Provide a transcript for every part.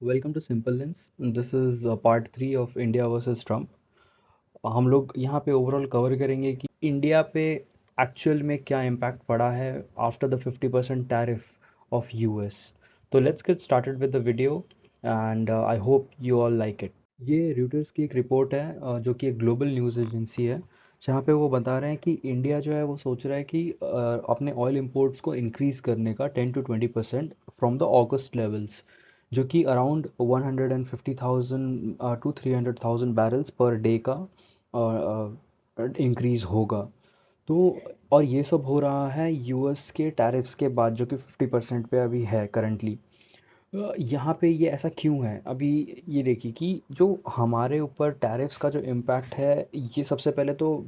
Welcome to Simple Lens. This is part 3 of India versus Trump. हम लोग यहाँ पे ओवरऑल कवर करेंगे कि इंडिया पे एक्चुअल में क्या इम्पैक्ट पड़ा है after the 50% tariff of US. तो let's get started with the video and I hope you all like it. ये रूटर्स की एक रिपोर्ट है जो कि एक ग्लोबल न्यूज़ एजेंसी है, जहाँ पे वो बता रहे हैं कि इंडिया जो है वो सोच रहा है कि अपने ऑयल इंपोर्ट्स को इंक्रीज़ करने का 10 to 20% from the August levels, जो कि around 150,000 to 300,000 barrels per day का इंक्रीज़ होगा। तो और ये सब हो रहा है यूएस के टैरिफ्स के बाद, जो कि 50% पे अभी है करंटली। यहाँ पे ये ऐसा क्यों है अभी? ये देखिए कि जो हमारे ऊपर टैरिफ्स का जो इम्पैक्ट है, ये सबसे पहले तो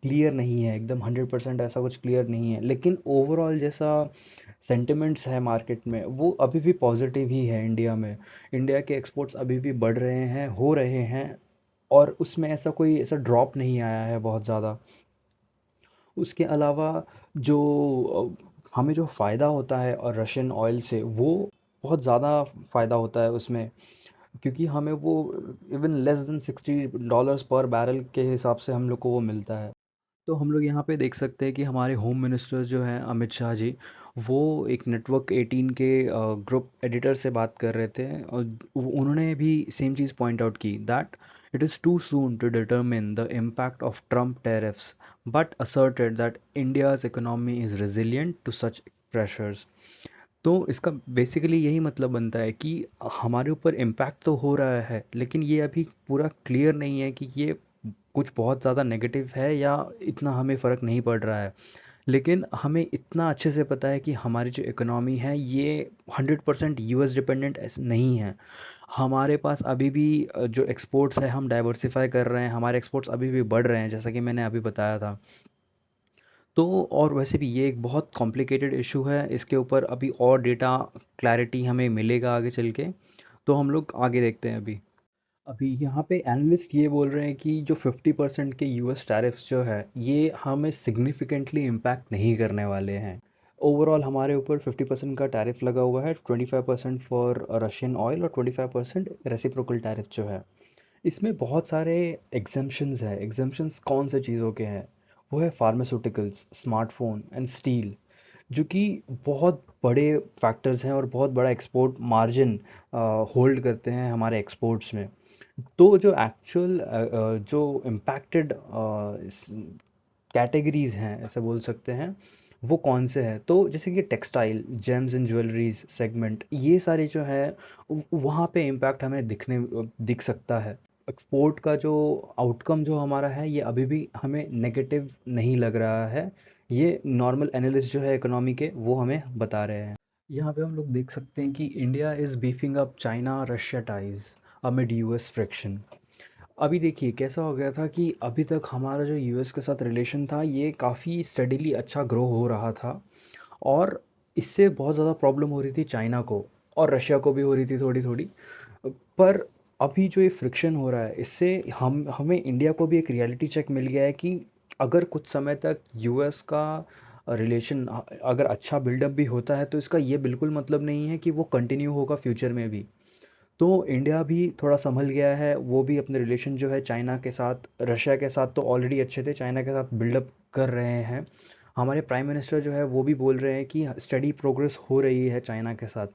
क्लियर नहीं है एकदम 100%, ऐसा कुछ क्लियर नहीं है, लेकिन ओवरऑल जैसा सेंटिमेंट्स है मार्केट में वो अभी भी पॉजिटिव ही है। इंडिया में इंडिया के एक्सपोर्ट्स अभी भी बढ़ रहे हैं, हो रहे हैं, और उसमें ऐसा कोई ऐसा ड्रॉप नहीं आया है बहुत ज़्यादा। उसके अलावा जो हमें जो फ़ायदा होता है और रशियन ऑयल से, वो बहुत ज़्यादा फ़ायदा होता है उसमें, क्योंकि हमें वो इवन लेस देन $60 पर बैरल के हिसाब से हम लोग को वो मिलता है। तो हम लोग यहाँ पे देख सकते हैं कि हमारे होम मिनिस्टर जो हैं अमित शाह जी, वो एक नेटवर्क 18 के ग्रुप एडिटर से बात कर रहे थे, और उन्होंने भी सेम चीज़ पॉइंट आउट की that it is too soon to determine the impact of Trump tariffs, but asserted that India's economy is resilient to such pressures. तो इसका बेसिकली यही मतलब बनता है कि हमारे ऊपर इम्पैक्ट तो हो रहा है, लेकिन ये अभी पूरा क्लियर नहीं है कि ये कुछ बहुत ज़्यादा नेगेटिव है या इतना हमें फ़र्क नहीं पड़ रहा है। लेकिन हमें इतना अच्छे से पता है कि हमारी जो इकोनॉमी है ये 100% यूएस डिपेंडेंट नहीं है। हमारे पास अभी भी जो एक्सपोर्ट्स है, हम डाइवर्सिफाई कर रहे हैं, हमारे एक्सपोर्ट्स अभी भी बढ़ रहे हैं, जैसा कि मैंने अभी बताया था। तो और वैसे भी ये एक बहुत कॉम्प्लिकेटेड इशू है, इसके ऊपर अभी और डेटा क्लैरिटी हमें मिलेगा आगे चल के। तो हम लोग आगे देखते हैं अभी। अभी यहाँ पे एनालिस्ट ये बोल रहे हैं कि जो 50% के यूएस टैरिफ्स जो है, ये हमें सिग्निफिकेंटली इम्पैक्ट नहीं करने वाले हैं। ओवरऑल हमारे ऊपर 50% का टैरिफ लगा हुआ है, 25% फॉर रशियन ऑयल और 25% रेसिप्रोकल टैरिफ जो है। इसमें बहुत सारे एग्जम्पशंस है। एग्जम्पशंस कौन से चीज़ों के हैं? वो है फार्मास्यूटिकल्स, स्मार्टफोन एंड स्टील, जो कि बहुत बड़े फैक्टर्स हैं और बहुत बड़ा एक्सपोर्ट मार्जिन होल्ड करते हैं हमारे एक्सपोर्ट्स में। तो जो एक्चुअल जो इम्पैक्टेड कैटेगरीज हैं, ऐसे बोल सकते हैं, वो कौन से हैं? तो जैसे कि textile, James and jewelleries segment, ये सारे जो है वहाँ पे इम्पैक्ट हमें दिख सकता है। एक्सपोर्ट का जो आउटकम जो हमारा है, ये अभी भी हमें नेगेटिव नहीं लग रहा है। ये नॉर्मल एनालिस्ट जो है इकोनॉमी के, वो हमें बता रहे हैं। यहाँ पे हम लोग देख सकते हैं कि India is beefing up China Russia ties amid US friction. अभी देखिए कैसा हो गया था कि अभी तक हमारा जो यूएस के साथ रिलेशन था, ये काफ़ी स्टडीली अच्छा ग्रो हो रहा था, और इससे बहुत ज़्यादा प्रॉब्लम हो रही थी चाइना को, और रशिया को भी हो रही थी थोड़ी थोड़ी। पर अभी जो ये फ्रिक्शन हो रहा है, इससे हम हमें इंडिया को भी एक रियलिटी चेक मिल गया है कि अगर कुछ समय तक यूएस का रिलेशन अगर अच्छा बिल्डअप भी होता है, तो इसका ये बिल्कुल मतलब नहीं है कि वो कंटिन्यू होगा फ्यूचर में भी। तो इंडिया भी थोड़ा संभल गया है, वो भी अपने रिलेशन जो है चाइना के साथ, रशिया के साथ तो ऑलरेडी अच्छे थे, चाइना के साथ बिल्डअप कर रहे हैं। हमारे प्राइम मिनिस्टर जो है वो भी बोल रहे हैं कि स्टडी प्रोग्रेस हो रही है चाइना के साथ।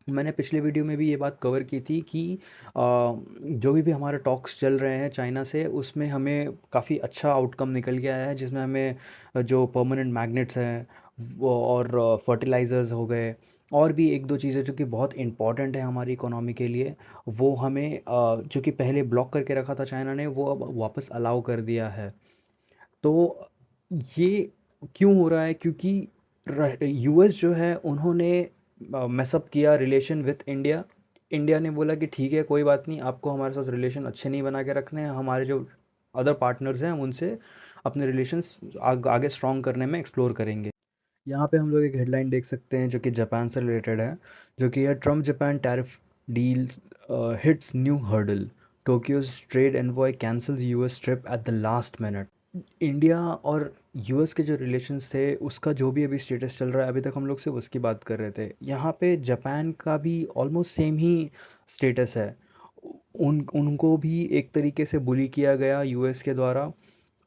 मैंने पिछले वीडियो में भी ये बात कवर की थी कि जो भी हमारे टॉक्स चल रहे हैं चाइना से, उसमें हमें काफ़ी अच्छा आउटकम निकल के आया है, जिसमें हमें जो परमानेंट मैग्नेट्स हैं वो, और फर्टिलाइज़र्स हो गए, और भी एक दो चीज़ें जो कि बहुत इंपॉर्टेंट है हमारी इकोनॉमी के लिए, वो हमें जो कि पहले ब्लॉक करके रखा था चाइना ने, वो अब वापस अलाउ कर दिया है। तो ये क्यों हो रहा है? क्योंकि यूएस जो है, उन्होंने मैसअप किया रिलेशन विथ इंडिया। इंडिया ने बोला कि ठीक है, कोई बात नहीं, आपको हमारे साथ रिलेशन अच्छे नहीं बना के रखने हैं, हमारे जो अदर पार्टनर्स हैं हम उनसे अपने रिलेशंस आगे स्ट्रॉन्ग करने में एक्सप्लोर करेंगे। यहाँ पे हम लोग एक हेडलाइन देख सकते हैं जो कि जापान से रिलेटेड है, जो कि है Trump Japan tariff deals hits new hurdle, Tokyo's trade envoy cancels US trip at the last minute. India और यूएस के जो रिलेशंस थे उसका जो भी अभी स्टेटस चल रहा है, अभी तक हम लोग सिर्फ उसकी बात कर रहे थे। यहाँ पे जापान का भी ऑलमोस्ट सेम ही स्टेटस है। उनको भी एक तरीके से बुली किया गया यूएस के द्वारा,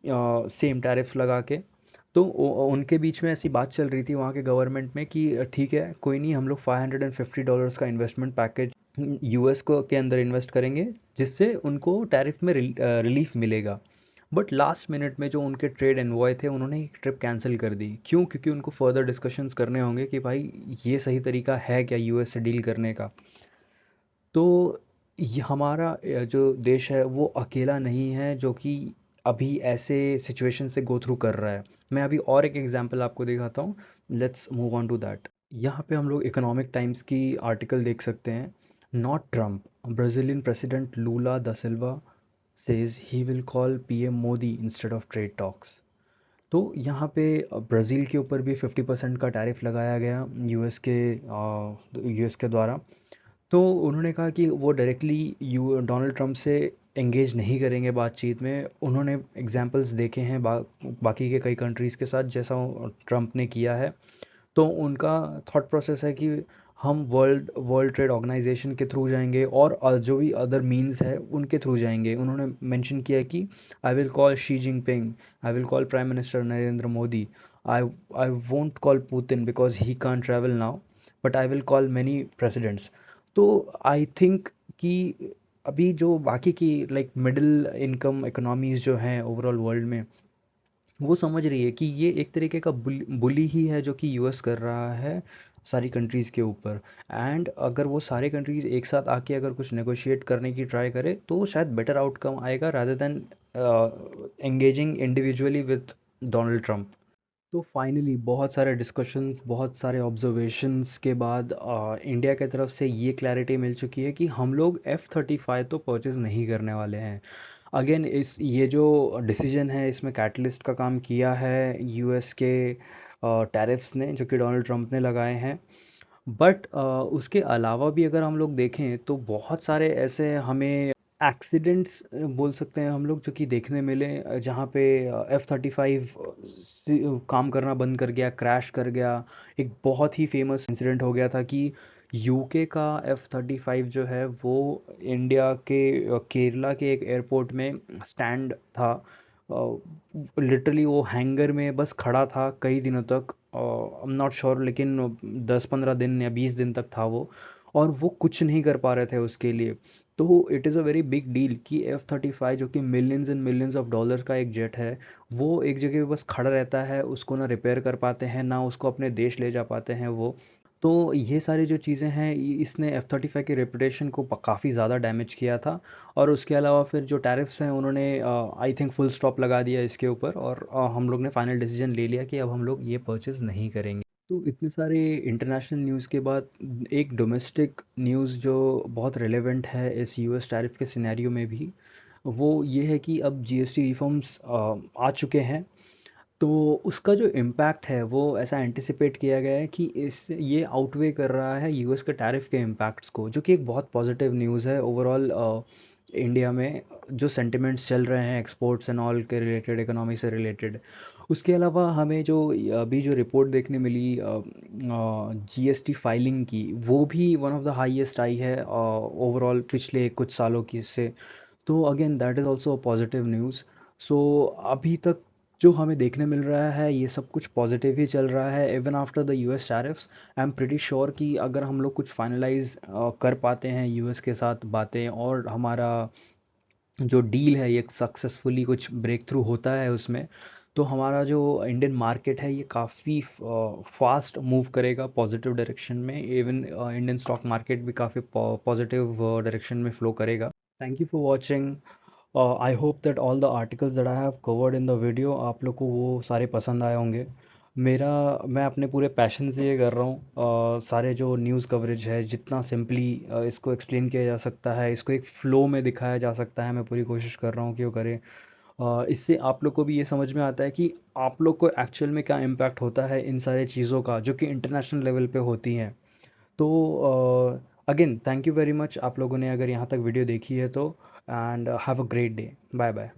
सेम टैरिफ लगा के। तो उनके बीच में ऐसी बात चल रही थी वहाँ के गवर्नमेंट में कि ठीक है कोई नहीं, हम लोग $550 का इन्वेस्टमेंट पैकेज यूएस को के अंदर इन्वेस्ट करेंगे, जिससे उनको टैरिफ में रिलीफ मिलेगा। बट लास्ट मिनट में जो उनके ट्रेड एनवॉय थे उन्होंने एक ट्रिप कैंसिल कर दी। क्यों? क्योंकि उनको फर्दर डिस्कशंस करने होंगे कि भाई ये सही तरीका है क्या यूएस से डील करने का। तो ये हमारा जो देश है वो अकेला नहीं है जो कि अभी ऐसे सिचुएशन से गो थ्रू कर रहा है। मैं अभी और एक एग्जांपल आपको दिखाता हूँ। Let's move on to that. यहाँ पे हम लोग इकोनॉमिक टाइम्स की आर्टिकल देख सकते हैं। Not Trump, Brazilian president Lula da Silva says he will call PM Modi instead of trade talks. तो यहाँ पे ब्राज़ील के ऊपर भी 50% का टैरिफ लगाया गया यूएस के द्वारा। तो उन्होंने कहा कि वो डायरेक्टली यू डोनाल्ड ट्रंप से एंगेज नहीं करेंगे बातचीत में। उन्होंने एग्जांपल्स देखे हैं बाकी के कई कंट्रीज़ के साथ जैसा ट्रंप ने किया है। तो उनका थॉट प्रोसेस है कि हम वर्ल्ड वर्ल्ड ट्रेड ऑर्गेनाइजेशन के थ्रू जाएंगे और जो भी अदर मीन्स है उनके थ्रू जाएंगे। उन्होंने मेंशन किया कि I will call Xi Jinping, I will call prime minister Narendra Modi, I I won't call Putin because he can't travel now, but I will call many presidents. तो आई थिंक कि अभी जो बाकी की लाइक मिडिल इनकम इकोनॉमीज जो हैं overall world में, वो समझ रही है कि ये एक तरीके का बुली ही है जो कि यूएस कर रहा है सारी कंट्रीज़ के ऊपर। एंड अगर वो सारे कंट्रीज़ एक साथ आके अगर कुछ नेगोशिएट करने की ट्राई करे तो शायद बेटर आउटकम आएगा rather than engaging individually with Donald Trump. तो फाइनली बहुत सारे डिस्कशंस, बहुत सारे ऑब्जर्वेशंस के बाद इंडिया की तरफ से ये क्लैरिटी मिल चुकी है कि हम लोग F-35 तो परचेज़ नहीं करने वाले हैं। अगेन इस ये जो डिसीजन है इसमें कैटलिस्ट का काम किया है यूएस के टैरिफ्स ने जो कि डोनाल्ड ट्रंप ने लगाए हैं। बट उसके अलावा भी अगर हम लोग देखें तो बहुत सारे ऐसे हमें एक्सीडेंट्स बोल सकते हैं हम लोग जो कि देखने मिले, जहाँ पे F-35 काम करना बंद कर गया, क्रैश कर गया। एक बहुत ही फेमस इंसिडेंट हो गया था कि यूके का F-35 जो है वो इंडिया के केरला के एक एयरपोर्ट में स्टैंड था। लिटरली वो हैंगर में बस खड़ा था कई दिनों तक, आई एम नॉट श्योर लेकिन 10-15 दिन या 20 दिन तक था वो। और वो कुछ नहीं कर पा रहे थे उसके लिए। तो it is a very big deal कि F-35 जो कि millions and millions of dollar का एक जेट है, वो एक जगह पे बस खड़ा रहता है, उसको ना रिपेयर कर पाते हैं ना उसको अपने देश ले जा पाते हैं वो। तो ये सारी जो चीज़ें हैं इसने F-35 की रेपुटेशन को काफ़ी ज़्यादा डैमेज किया था। और उसके अलावा फिर जो टैरिफ्स हैं उन्होंने आई थिंक फुल स्टॉप लगा दिया इसके ऊपर, और हम लोग ने फाइनल डिसीजन ले लिया कि अब हम लोग ये परचेज़ नहीं करेंगे। तो इतने सारे इंटरनेशनल न्यूज़ के बाद एक डोमेस्टिक न्यूज़ जो बहुत रेलेवेंट है इस यूएस टैरिफ के सिनेरियो में भी, वो ये है कि अब जीएसटी रिफॉर्म्स आ चुके हैं। तो उसका जो इम्पैक्ट है वो ऐसा एंटिसिपेट किया गया है कि इस ये आउटवे कर रहा है यूएस के टैरिफ के इम्पैक्ट्स को, जो कि एक बहुत पॉजिटिव न्यूज़ है ओवरऑल। इंडिया में जो सेंटिमेंट्स चल रहे हैं एक्सपोर्ट्स एंड ऑल के रिलेटेड, इकोनॉमी से रिलेटेड। उसके अलावा हमें जो अभी जो रिपोर्ट देखने मिली जीएसटी फाइलिंग की, वो भी वन ऑफ द हाईएस्ट आई है ओवरऑल पिछले कुछ सालों की से। तो again that is also positive news. So अभी तक जो हमें देखने मिल रहा है ये सब कुछ पॉजिटिव ही चल रहा है even after the US tariffs. I am pretty sure कि अगर हम लोग कुछ फाइनलाइज कर पाते हैं यूएस के साथ बातें, और हमारा जो डील है ये सक्सेसफुली कुछ ब्रेक थ्रू होता है उसमें, तो हमारा जो इंडियन मार्केट है ये काफ़ी फास्ट मूव करेगा पॉजिटिव डायरेक्शन में। इवन इंडियन स्टॉक मार्केट भी काफ़ी पॉजिटिव डायरेक्शन में फ्लो करेगा। Thank you for watching. I hope that all the articles that I have covered in the video आप लोग को वो सारे पसंद आए होंगे। मेरा मैं अपने पूरे पैशन से ये कर रहा हूँ। सारे जो न्यूज़ कवरेज है जितना सिंपली इसको एक्सप्लेन किया जा सकता है, इसको एक फ़्लो में दिखाया जा सकता है, मैं पूरी कोशिश कर रहा हूँ कि वो करें। इससे आप लोग को भी ये समझ में आता है कि आप लोग को एक्चुअल में क्या इम्पैक्ट होता है इन सारे चीज़ों का जो कि इंटरनेशनल लेवल पे होती हैं। तो again thank you very much आप लोगों ने अगर यहाँ तक वीडियो देखी है तो। And have a great day. Bye bye.